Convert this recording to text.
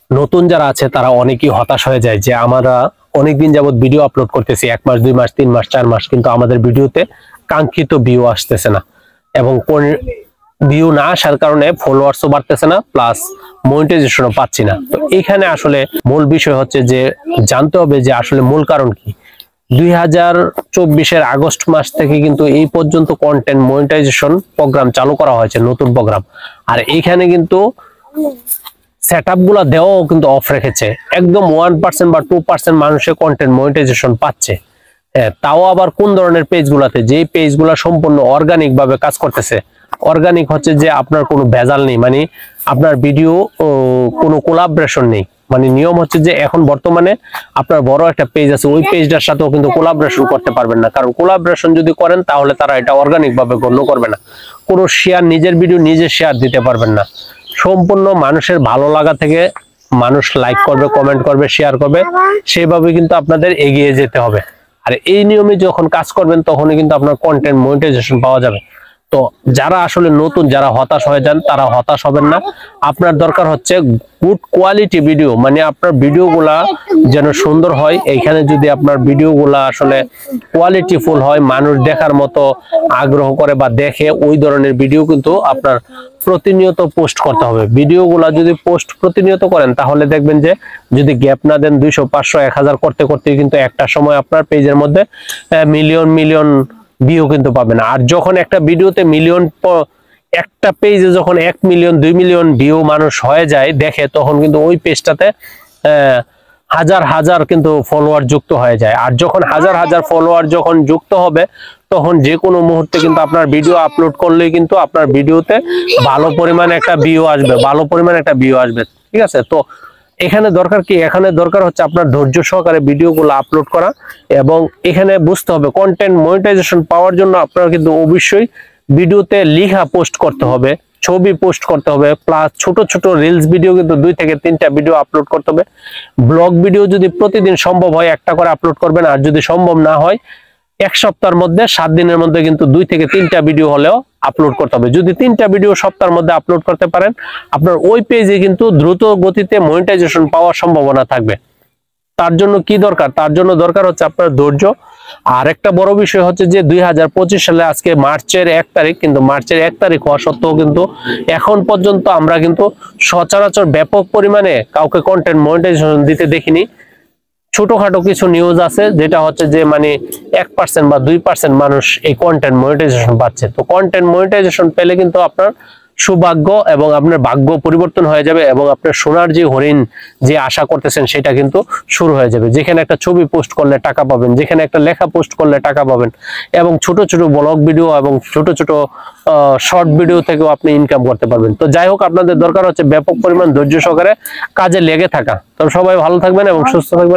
নতুন যারা আছে তারা অনেকেই হতাশ হয়ে যায় যে আমরা অনেকদিন যাবত ভিডিও আপলোড করতেছি, 1 মাস 2 মাস 3 মাস 4 মাস, কিন্তু আমাদের ভিডিওতে কাঙ্ক্ষিত ভিউ আসতেছে না, এবং ভিউ না আসার কারণে ফলোয়ার্সও বাড়তেছে না, প্লাস মনিটাইজেশনও পাচ্ছি না। তো এখানে আসলে মূল বিষয় হচ্ছে যে জানতে হবে যে আসলে মূল কারণ কি। 2024-এর আগস্ট মাস থেকে কিন্তু এই পর্যন্ত কন্টেন্ট মনিটাইজেশন প্রোগ্রাম চালু করা হয়েছে, নতুন প্রোগ্রাম। আর এইখানে কিন্তু সেটআপ গুলা দেওয়াও কিন্তু অফ রেখেছে, একদম 1% বা 2% মানুষের কন্টেন্ট মনিটাইজেশন পাচ্ছে। তাও আবার কোন ধরনের পেজ গুলাতে, যে পেজ গুলা সম্পূর্ণ অর্গানিক ভাবে কাজ করতেছে। অর্গানিক হচ্ছে যে আপনার কোনো ভেজাল নেই, মানে আপনার ভিডিও কোনো কোলাবরেশন নেই। মানে নিয়ম হচ্ছে যে এখন বর্তমানে আপনার বড় একটা পেজ আছে, ওই পেজটার সাথেও কিন্তু কোলাবরেশন করতে পারবেন না, কারণ কোলাবরেশন যদি করেন তাহলে তারা এটা অর্গানিক ভাবে গণ্য করবে না। কোনো শেয়ার, নিজের ভিডিও নিজে শেয়ার দিতে পারবেন না। সম্পূর্ণ মানুষের ভালো লাগা থেকে মানুষ লাইক করবে, কমেন্ট করবে, শেয়ার করবে, সেভাবে কিন্তু আপনাদের এগিয়ে যেতে হবে। আর এই নিয়মে যখন কাজ করবেন তখনই কিন্তু আপনার কন্টেন্ট মনিটাইজেশন পাওয়া যাবে। তো যারা আসলে নতুন, যারা হতাশ হয়ে যান তারা হতাশ হবেন না। আপনার দরকার হচ্ছে গুড কোয়ালিটি ভিডিও, মানে আপনার ভিডিওগুলা যেন সুন্দর হয়। এইখানে যদি আপনার ভিডিওগুলা আসলে কোয়ালিটিফুল হয়, মানুষ দেখার মতো আগ্রহ করে বা দেখে, ওই ধরনের ভিডিও কিন্তু আপনার প্রতিনিয়ত পোস্ট করতে হবে। ভিডিওগুলা যদি পোস্ট প্রতিনিয়ত করেন তাহলে দেখবেন যে যদি গ্যাপ না দেন 200 500 1000 করতে করতে কিন্তু একটা সময় আপনার পেজের মধ্যে মিলিয়ন মিলিয়ন ভিউ কিন্তু পাবেন। আর যখন একটা ভিডিওতে একটা পেজে যখন 1 মিলিয়ন 2 মিলিয়ন ভিউ মানুষ হয়ে যায় দেখে, তখন কিন্তু ওই পেজটাতে হাজার হাজার কিন্তু ফলোয়ার যুক্ত হয়ে যায়। আর যখন হাজার হাজার ফলোয়ার যখন যুক্ত হবে, তখন যে কোনো মুহূর্তে কিন্তু আপনার ভিডিও আপলোড করলেই কিন্তু আপনার ভিডিওতে ভালো পরিমাণে একটা ভিউ আসবে, ভালো পরিমাণে একটা ভিউ আসবে। ঠিক আছে? তো এখানে দরকার কি, এখানে দরকার হচ্ছে আপনার ধৈর্য সহকারে ভিডিওগুলো আপলোড করা। এবং এখানে বুঝতে হবে কন্টেন্ট মনিটাইজেশন পাওয়ার জন্য আপনার কিন্তু অবশ্যই ভিডিওতে লেখা পোস্ট করতে হবে, ছবি পোস্ট করতে হবে, প্লাস ছোট ছোট রিলস ভিডিও কিন্তু 2 থেকে 3টা ভিডিও আপলোড করতে হবে। ব্লগ ভিডিও যদি প্রতিদিন সম্ভব হয় একটা করে আপলোড করবেন, আর যদি সম্ভব না হয় 1 সপ্তাহের মধ্যে 7 দিনের মধ্যে কিন্তু 2 থেকে 3টা ভিডিও হলেও আপলোড করতে হবে। যদি 3টা ভিডিও সপ্তাহের মধ্যে আপলোড করতে পারেন, আপনার ওই পেজে কিন্তু দ্রুত গতিতে মনিটাইজেশন পাওয়ার সম্ভাবনা থাকবে। তার জন্য কি দরকার? তার জন্য দরকার হচ্ছে আপনার ধৈর্য। আর একটা বড় বিষয় হচ্ছে যে 2025 সালে আজকে মার্চের 1 তারিখ, কিন্তু মার্চের 1 তারিখ হওয়া সত্ত্বেও কিন্তু এখন পর্যন্ত আমরা কিন্তু সচরাচর ব্যাপক পরিমাণে কাউকে কন্টেন্ট মনিটাইজেশন দিতে দেখিনি। ছোটখাটো কিছু নিউজ আছে যেটা হচ্ছে যে মানে 1% বা 2% মানুষ এই কন্টেন্ট মনিটাইজেশন পাচ্ছে। তো কন্টেন্ট মনিটাইজেশন পেলে কিন্তু আপনার সৌভাগ্য এবং আপনার ভাগ্য পরিবর্তন হয়ে যাবে, এবং আপনার সোনার যে হরিণ যে আশা করতেছেন সেটা কিন্তু শুরু হয়ে যাবে। যেখানে একটা ছবি পোস্ট করলে টাকা পাবেন, যেখানে একটা লেখা পোস্ট করলে টাকা পাবেন, এবং ছোট ছোট ব্লগ ভিডিও এবং ছোট ছোট শর্ট ভিডিও থেকেও আপনি ইনকাম করতে পারবেন। তো যাই হোক, আপনাদের দরকার হচ্ছে ব্যাপক পরিমাণ ধৈর্য সহকারে কাজে লেগে থাকা। তো সবাই ভালো থাকবেন এবং সুস্থ থাকবেন।